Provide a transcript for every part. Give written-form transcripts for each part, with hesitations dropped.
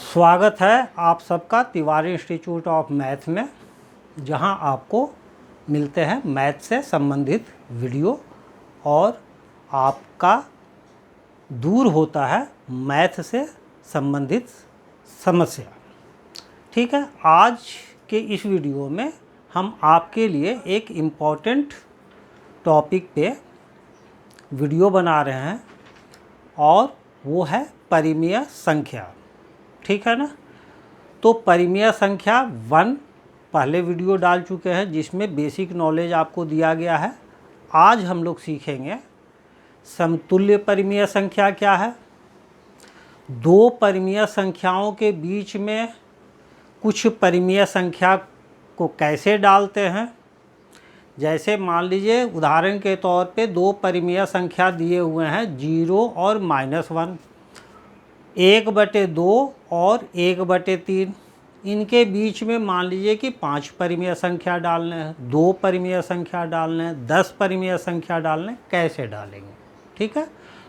स्वागत है आप सबका तिवारी इंस्टीट्यूट ऑफ मैथ में, जहां आपको मिलते हैं मैथ से संबंधित वीडियो और आपका दूर होता है मैथ से संबंधित समस्या। ठीक है, आज के इस वीडियो में हम आपके लिए एक इम्पॉर्टेंट टॉपिक पे वीडियो बना रहे हैं और वो है परिमेय संख्या। ठीक है ना। तो परिमेय संख्या 1 पहले वीडियो डाल चुके हैं जिसमें बेसिक नॉलेज आपको दिया गया है। आज हम लोग सीखेंगे समतुल्य परिमेय संख्या क्या है, दो परिमेय संख्याओं के बीच में कुछ परिमेय संख्या को कैसे डालते हैं। जैसे मान लीजिए उदाहरण के तौर पे दो परिमेय संख्या दिए हुए हैं 0 और -1, 1/2 और 1/3। इनके बीच में मान लीजिए कि 5 परिमेय संख्या डालने हैं, 2 परिमेय संख्या डालने हैं, 10 परिमेय संख्या डालने, कैसे डालेंगे। ठीक है,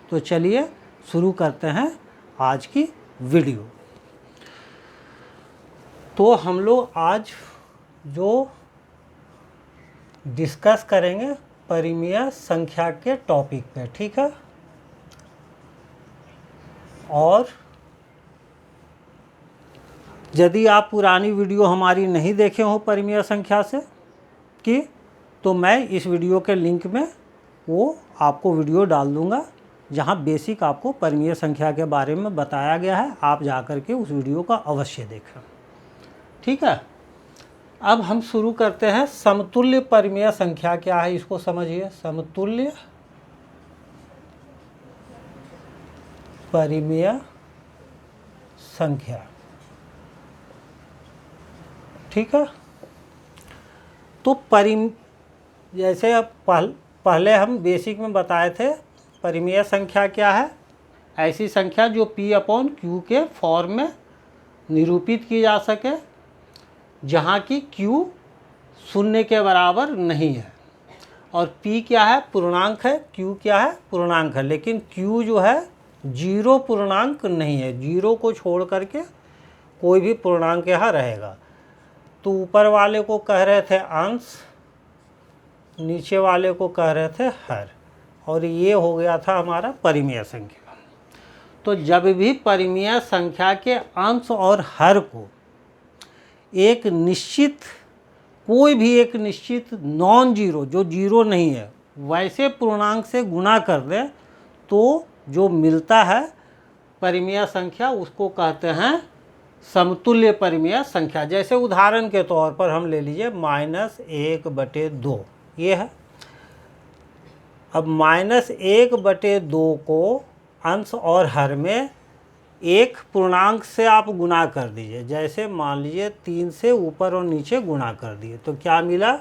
तो चलिए शुरू करते हैं आज की वीडियो। तो हम लोग आज जो डिस्कस करेंगे परिमेय संख्या के टॉपिक पे। ठीक है, और यदि आप पुरानी वीडियो हमारी नहीं देखे हो परिमेय संख्या से की, तो मैं इस वीडियो के लिंक में वो आपको वीडियो डाल दूंगा जहां बेसिक आपको परिमेय संख्या के बारे में बताया गया है। आप जाकर के उस वीडियो का अवश्य देखें। ठीक है, अब हम शुरू करते हैं। समतुल्य परिमेय संख्या क्या है, इसको समझिए। समतुल्य परिमेय संख्या। ठीक है, तो जैसे अब पहले हम बेसिक में बताए थे परिमेय संख्या क्या है, ऐसी संख्या जो P/Q के फॉर्म में निरूपित की जा सके जहाँ की Q 0 के बराबर नहीं है। और P क्या है, पूर्णांक है, Q क्या है, पूर्णांक है। लेकिन Q जो है 0 पूर्णांक नहीं है, 0 को छोड़ करके कोई भी पूर्णांक यहाँ रहेगा। तो ऊपर वाले को कह रहे थे अंश, नीचे वाले को कह रहे थे हर, और ये हो गया था हमारा परिमेय संख्या। तो जब भी परिमेय संख्या के अंश और हर को एक निश्चित, कोई भी एक निश्चित नॉन जीरो, जो जीरो नहीं है, वैसे पूर्णांक से गुणा कर दें तो जो मिलता है परिमेय संख्या उसको कहते हैं समतुल्य परिमेय संख्या। जैसे उदाहरण के तौर पर हम ले लीजिए -1/2, ये है। अब -1/2 को अंश और हर में एक पूर्णांक से आप गुणा कर दीजिए। जैसे मान लीजिए 3 से ऊपर और नीचे गुणा कर दिए तो क्या मिला,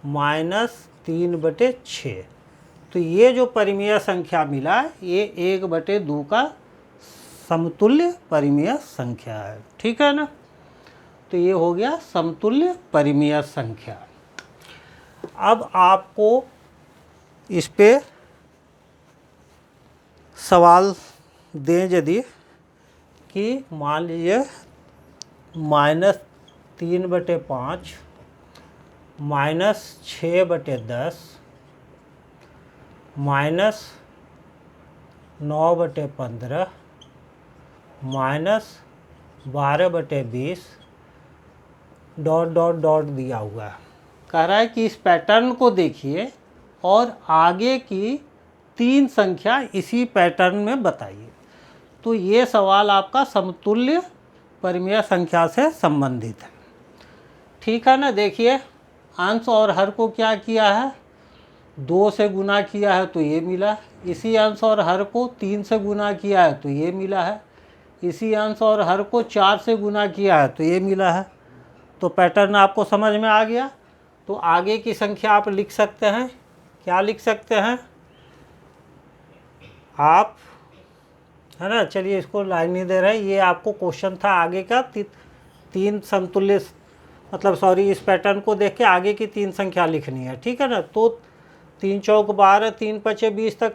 -3/6। तो ये जो परिमेय संख्या मिला ये 1/2 का समतुल्य परिमेय संख्या है। ठीक है ना। तो ये हो गया समतुल्य परिमेय संख्या। अब आपको इस पे सवाल दें यदि कि मान लीजिए -3/5 -6/10 -9/15 -12/20 ... दिया हुआ है। कह रहा है कि इस पैटर्न को देखिए और आगे की 3 संख्या इसी पैटर्न में बताइए। तो ये सवाल आपका समतुल्य परिमेय संख्या से संबंधित है। ठीक है ना। देखिए अंश और हर को क्या किया है, 2 से गुणा किया है तो ये मिला। इसी अंश और हर को 3 से गुणा किया है तो ये मिला है। इसी अंश और हर को 4 से गुणा किया है तो ये मिला है। तो पैटर्न आपको समझ में आ गया। तो आगे की संख्या आप लिख सकते हैं। क्या लिख सकते हैं आप, है ना। चलिए इसको लाइन नहीं दे रहे, ये आपको क्वेश्चन था आगे का। 3 समतुल्य, मतलब सॉरी, इस पैटर्न को देख के आगे की 3 संख्या लिखनी है। ठीक है ना। तो 3 चौक 12, 3 पचे 20 तक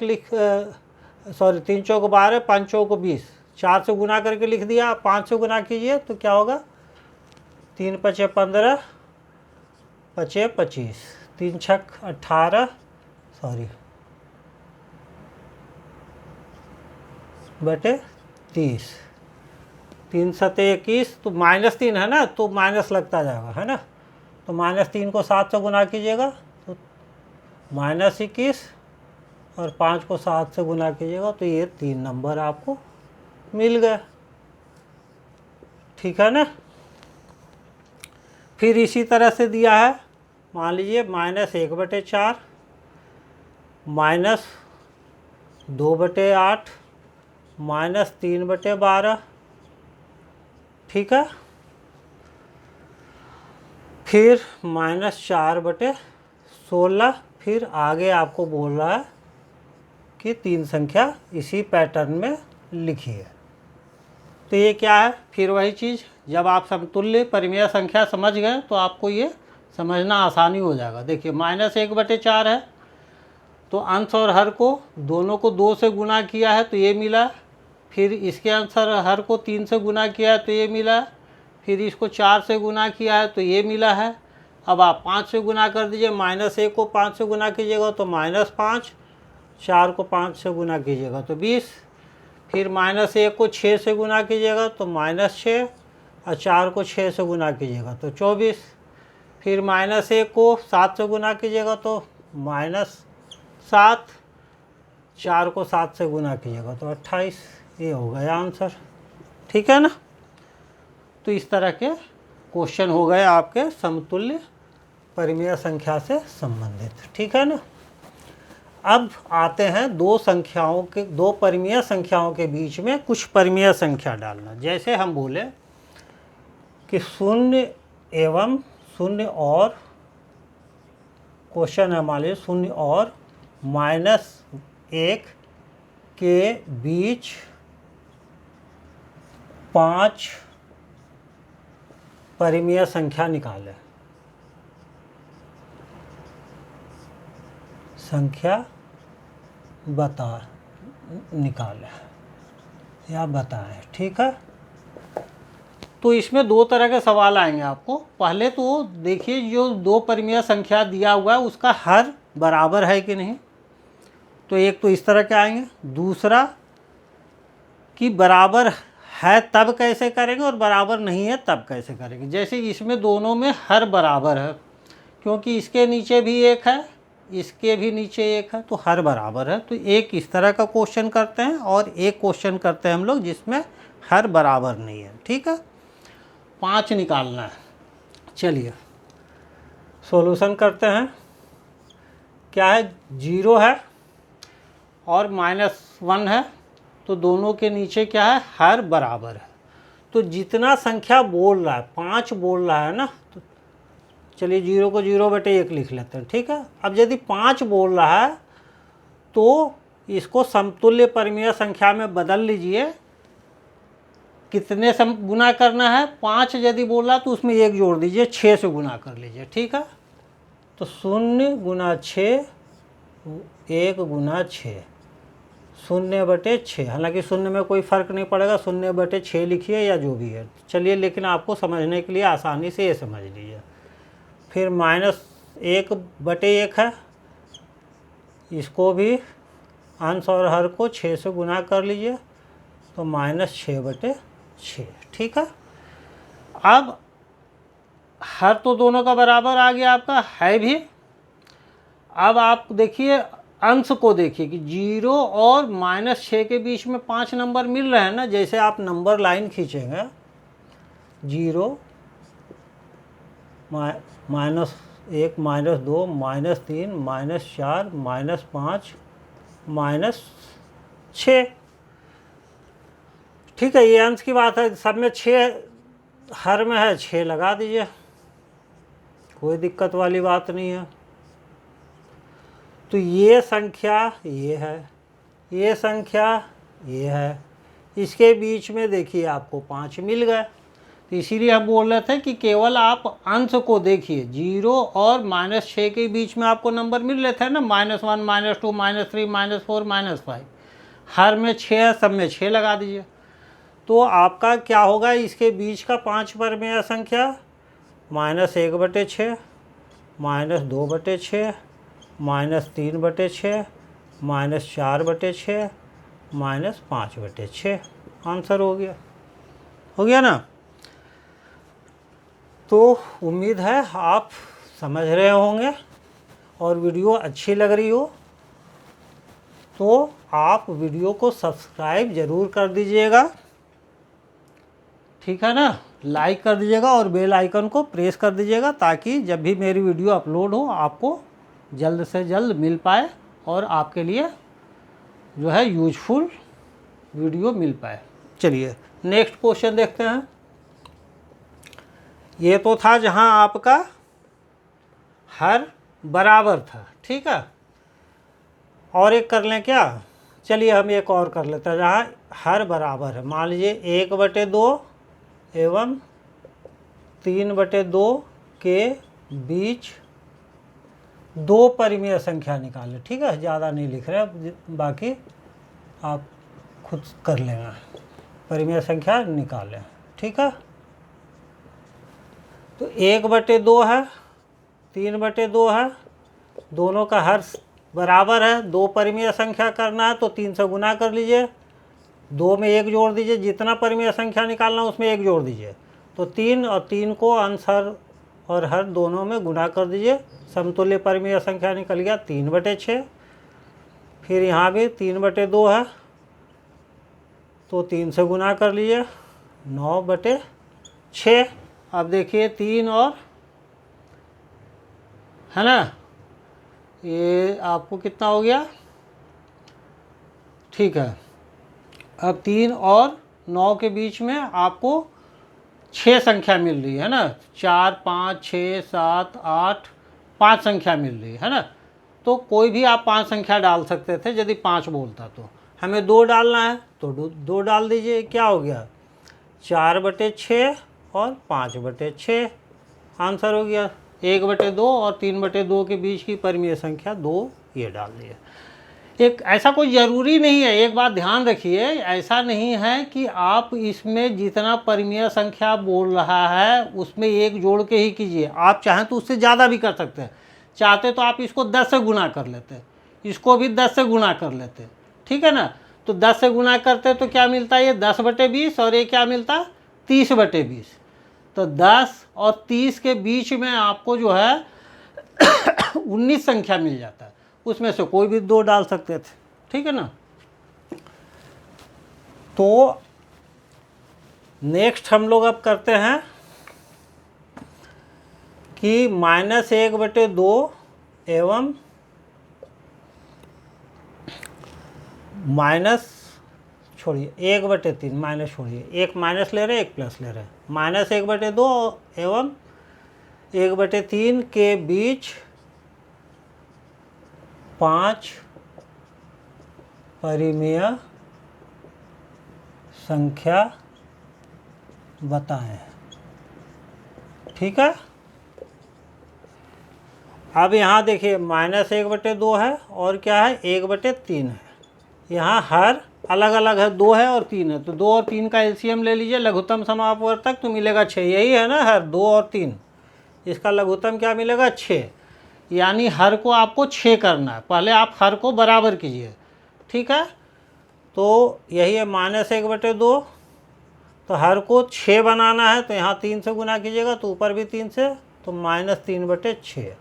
3 चौक 12, 5 चौक 20, 4 से गुना करके लिख दिया, 5 से गुना कीजिए तो क्या होगा, 3 पचे 15 पचे 25, 3 छक 18 बटे 30, 3 सते 21, तो -3 है ना, तो माइनस लगता जाएगा, है ना। तो -3 को 7 से गुना कीजिएगा तो -21, और 5 को 7 से गुना कीजिएगा तो ये 3 नंबर आपको मिल गए, ठीक है ना। फिर इसी तरह से दिया है, मान लीजिए -1 बटे 4, -2 बटे 8, -3 बटे 12, ठीक है। फिर -4 बटे 16, फिर आगे आपको बोल रहा है कि 3 संख्या इसी पैटर्न में लिखिए। तो ये क्या है, फिर वही चीज़, जब आप समतुल्य परिमेय संख्या समझ गए तो आपको ये समझना आसानी हो जाएगा। देखिए -1 बटे 4 है, तो अंश और हर को दोनों को 2 से गुना किया है तो ये मिला, फिर इसके अंश और हर को 3 से गुना किया है तो ये मिला, फिर इसको 4 से गुना किया है तो ये मिला है। अब आप 5 से गुना कर दीजिए, -1 को 5 से गुना कीजिएगा तो -5, 4 को 5 से गुना कीजिएगा तो 20, फिर -1 को 6 से गुना कीजिएगा तो -6, और 4 को 6 से गुना कीजिएगा तो 24, फिर -1 को 7 से गुना कीजिएगा तो -7, 4 को 7 से गुना कीजिएगा तो 28। ये हो गया आंसर, ठीक है ना। तो इस तरह के क्वेश्चन हो गए आपके समतुल्य परिमेय संख्या से संबंधित, ठीक है ना। अब आते हैं दो परिमेय संख्याओं के बीच में कुछ परिमेय संख्या डालना। जैसे हम बोले कि 0 एवं 0 और, क्वेश्चन है मान लीजिए 0 और -1 के बीच 5 परिमेय संख्या निकालें। संख्या निकालें या बताएं, ठीक है। तो इसमें 2 तरह के सवाल आएंगे आपको। पहले तो देखिए जो 2 परिमेय संख्या दिया हुआ है उसका हर बराबर है कि नहीं, तो एक तो इस तरह के आएंगे। दूसरा कि बराबर है तब कैसे करेंगे और बराबर नहीं है तब कैसे करेंगे। जैसे इसमें दोनों में हर बराबर है, क्योंकि इसके नीचे भी 1 है, इसके भी नीचे 1 है, तो हर बराबर है। तो एक इस तरह का क्वेश्चन करते हैं और एक क्वेश्चन करते हैं हम लोग जिसमें हर बराबर नहीं है, ठीक है। 5 निकालना है। चलिए सॉल्यूशन करते हैं। क्या है, 0 है और -1 है, तो दोनों के नीचे क्या है, हर बराबर है। तो जितना संख्या बोल रहा है, 5 बोल रहा है ना, तो चलिए 0 को 0 बटे 1 लिख लेते हैं, ठीक है। अब यदि 5 बोल रहा है तो इसको समतुल्य परिमेय संख्या में बदल लीजिए। कितने से गुना करना है, 5 यदि बोल रहा है तो उसमें 1 जोड़ दीजिए, 6 से गुना कर लीजिए, ठीक है। तो 0 गुना 6, 1 गुना 6, 0 बटे 6। हालांकि 0 में कोई फ़र्क नहीं पड़ेगा, 0 बटे 6 लिखिए या जो भी है, चलिए, लेकिन आपको समझने के लिए आसानी से ये समझ लीजिए। फिर -1 बटे 1 है, इसको भी अंश और हर को 6 से गुना कर लीजिए तो -6 बटे 6, ठीक है। अब हर तो दोनों का बराबर आ गया, आपका है भी। अब आप देखिए अंश को, देखिए कि 0 और -6 के बीच में 5 नंबर मिल रहे हैं ना। जैसे आप नंबर लाइन खींचेंगे, 0 -1 -2 -3 -4 -5 -6, ठीक है। ये अंश की बात है, सब में 6 हर में है, 6 लगा दीजिए, कोई दिक्कत वाली बात नहीं है। तो ये संख्या ये है, ये संख्या ये है, इसके बीच में देखिए आपको 5 मिल गए। तो इसीलिए हम बोल रहे थे कि केवल आप अंश को देखिए, 0 और -6 के बीच में आपको नंबर मिल रहे थे ना, -1 -2 -3 -4 -5, हर में 6 है, सब में 6 लगा दीजिए। तो आपका क्या होगा, इसके बीच का 5 परिमेय संख्या -1/6, -2/6, -3/6, -4/6, -5/6। आंसर हो गया ना। तो उम्मीद है आप समझ रहे होंगे और वीडियो अच्छी लग रही हो तो आप वीडियो को सब्सक्राइब ज़रूर कर दीजिएगा, ठीक है ना। लाइक कर दीजिएगा और बेल आइकन को प्रेस कर दीजिएगा ताकि जब भी मेरी वीडियो अपलोड हो आपको जल्द से जल्द मिल पाए और आपके लिए जो है यूजफुल वीडियो मिल पाए। चलिए नेक्स्ट क्वेश्चन देखते हैं। ये तो था जहां आपका हर बराबर था, ठीक है। और एक कर लें क्या, चलिए हम एक और कर लेते हैं जहाँ हर बराबर है। मान लीजिए 1/2 एवं 3/2 के बीच 2 परिमेय संख्या निकालें, ठीक है। ज़्यादा नहीं लिख रहे, बाकी आप खुद कर लेना। परिमेय संख्या निकालें, ठीक है। तो 1/2 है, 3/2 है, दोनों का हर बराबर है। 2 परिमेय संख्या करना है तो 3 से गुना कर लीजिए, 2 में 1 जोड़ दीजिए, जितना परिमेय संख्या निकालना उसमें 1 जोड़ दीजिए। तो 3 और 3 को अंश और हर दोनों में गुना कर दीजिए, समतुल्य परिमेय संख्या निकल गया 3/6। फिर यहाँ भी 3/2 है तो 3 से गुना कर लीजिए, 9/6। अब देखिए 3 और है ना, ये आपको कितना हो गया, ठीक है। अब 3 और 9 के बीच में आपको 6 संख्या मिल रही है ना, 4, 5, 6, 7, 8, 5 संख्या मिल रही है ना। तो कोई भी आप 5 संख्या डाल सकते थे, यदि 5 बोलता तो हमें 2 डालना है तो 2 डाल दीजिए। क्या हो गया, 4/6 और 5/6। आंसर हो गया। 1/2 और 3/2 के बीच की परिमेय संख्या 2, ये डाल दिए। एक ऐसा कोई ज़रूरी नहीं है, एक बात ध्यान रखिए, ऐसा नहीं है कि आप इसमें जितना परिमेय संख्या बोल रहा है उसमें 1 जोड़ के ही कीजिए। आप चाहें तो उससे ज़्यादा भी कर सकते हैं, चाहते तो आप इसको 10 से गुना कर लेते, इसको भी 10 से गुना कर लेते, ठीक है ना। तो 10 से गुना करते तो क्या मिलता है, ये 10/20 और ये क्या मिलता, 30/20। तो 10 और 30 के बीच में आपको जो है 19 संख्या मिल जाता है, उसमें से कोई भी 2 डाल सकते थे, ठीक है ना। तो नेक्स्ट हम लोग अब करते हैं कि -1/2 एवं छोड़िए 1/3, माइनस छोड़िए, एक माइनस ले रहे एक प्लस ले रहे। -1/2 एवं 1/3 के बीच 5 परिमेय संख्या बताएं, ठीक है। अब यहाँ देखिए -1/2 है और क्या है, 1/3 है। यहाँ हर अलग अलग है, 2 है और 3 है, तो 2 और 3 का एलसीएम ले लीजिए, लघुत्तम समापवर्तक तो मिलेगा 6। यही है ना हर, 2 और 3, इसका लघुत्तम क्या मिलेगा, 6। यानी हर को आपको 6 करना है, पहले आप हर को बराबर कीजिए, ठीक है। तो यही है -1/2, तो हर को 6 बनाना है तो यहाँ 3 से गुना कीजिएगा, तो ऊपर भी 3 से, तो -3/6।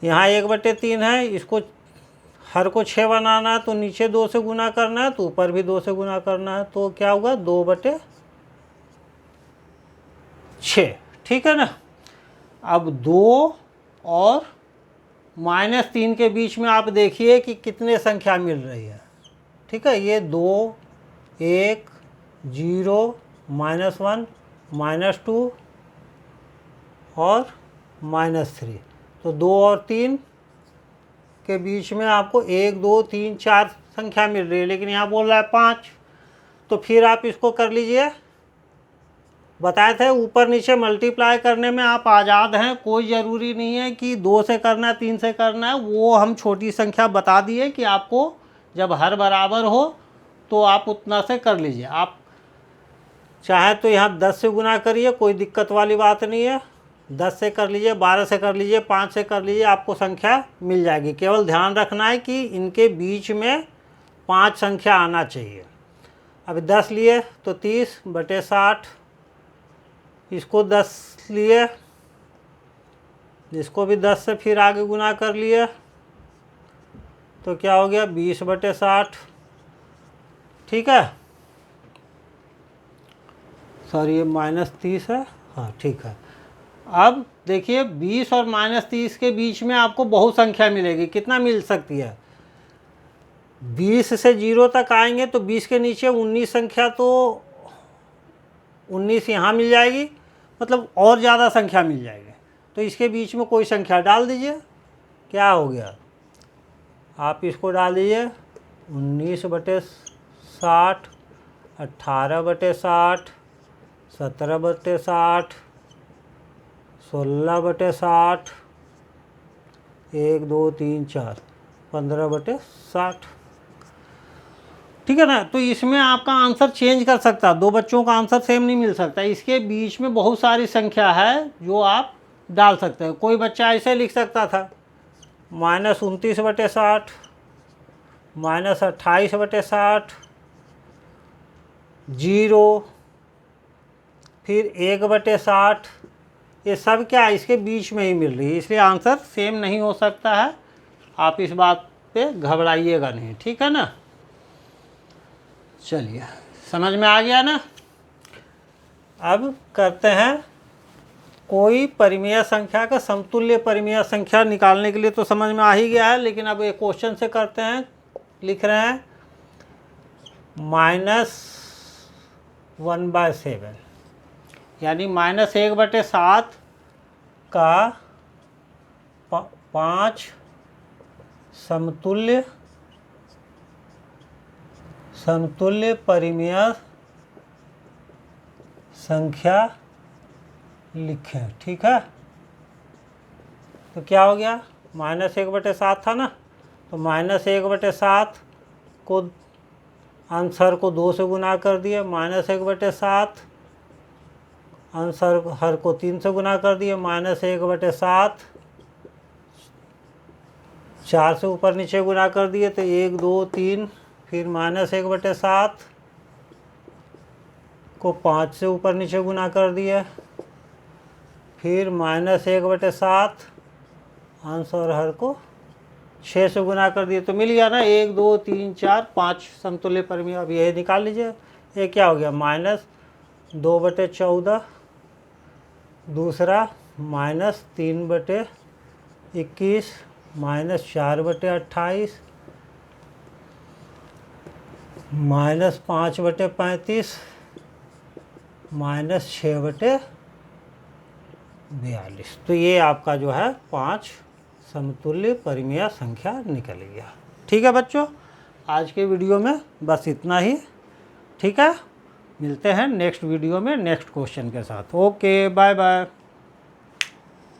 यहाँ 1/3 है, इसको हर को 6 बनाना है तो नीचे 2 से गुना करना है, तो ऊपर भी 2 से गुना करना है, तो क्या होगा, 2/6, ठीक है ना। अब 2 और -3 के बीच में आप देखिए कि कितने संख्या मिल रही है, ठीक है। ये 2, 1, 0, -1, -2 और -3, तो 2 और 3 के बीच में आपको 1, 2, 3, 4 संख्या मिल रही है, लेकिन यहाँ बोल रहा है 5। तो फिर आप इसको कर लीजिए, बताए थे ऊपर नीचे मल्टीप्लाई करने में आप आज़ाद हैं, कोई ज़रूरी नहीं है कि 2 से करना है 3 से करना है। वो हम छोटी संख्या बता दिए कि आपको जब हर बराबर हो तो आप उतना से कर लीजिए। आप चाहे तो यहाँ 10 से गुना करिए, कोई दिक्कत वाली बात नहीं है। 10 से कर लीजिए, 12 से कर लीजिए, 5 से कर लीजिए, आपको संख्या मिल जाएगी। केवल ध्यान रखना है कि इनके बीच में 5 संख्या आना चाहिए। अभी 10 लिए तो 30/60, इसको 10 लिए, इसको भी 10 से फिर आगे गुना कर लिए तो क्या हो गया 20/60। ठीक है, सॉरी ये -30 है, हाँ ठीक है। अब देखिए 20 और -30 के बीच में आपको बहुत संख्या मिलेगी। कितना मिल सकती है? 20 से 0 तक आएंगे तो 20 के नीचे 19 संख्या, तो 19 यहाँ मिल जाएगी, मतलब और ज़्यादा संख्या मिल जाएगी। तो इसके बीच में कोई संख्या डाल दीजिए। क्या हो गया, आप इसको डाल दीजिए 19/60, 18/60, 17/60, 16/60, 1 2 3 4, 15/60। ठीक है ना। तो इसमें आपका आंसर चेंज कर सकता है, दो बच्चों का आंसर सेम नहीं मिल सकता। इसके बीच में बहुत सारी संख्या है जो आप डाल सकते हैं। कोई बच्चा ऐसे लिख सकता था -29/60, -28/60, 0, फिर 1/60। ये सब क्या इसके बीच में ही मिल रही है, इसलिए आंसर सेम नहीं हो सकता है। आप इस बात पे घबराइएगा नहीं, ठीक है ना। चलिए, समझ में आ गया ना। अब करते हैं कोई परिमेय संख्या का समतुल्य परिमेय संख्या निकालने के लिए तो समझ में आ ही गया है, लेकिन अब एक क्वेश्चन से करते हैं। लिख रहे हैं -1/7, यानी -1/7 का 5 समतुल्य परिमेय संख्या लिखें। ठीक है, तो क्या हो गया, -1/7 था ना, तो -1/7 को आंसर को 2 से गुना कर दिए, -1/7 आंसर हर को 3 से गुना कर दिए, -1/7 4 से ऊपर नीचे गुना कर दिए तो 1 2 3, फिर -1/7 को 5 से ऊपर नीचे गुना कर दिए, फिर -1/7 आंसर हर को 6 से गुना कर दिए, तो मिल गया ना 1 2 3 4 5 समतुल्य परिमेय। अब ये निकाल लीजिए, ये क्या हो गया -2/14, दूसरा -3/21, -4/28, -5/35, -6/42। तो ये आपका जो है 5 समतुल्य परिमेय संख्या निकल गया। ठीक है बच्चों, आज के वीडियो में बस इतना ही। ठीक है, मिलते हैं नेक्स्ट वीडियो में नेक्स्ट क्वेश्चन के साथ। Okay, bye bye.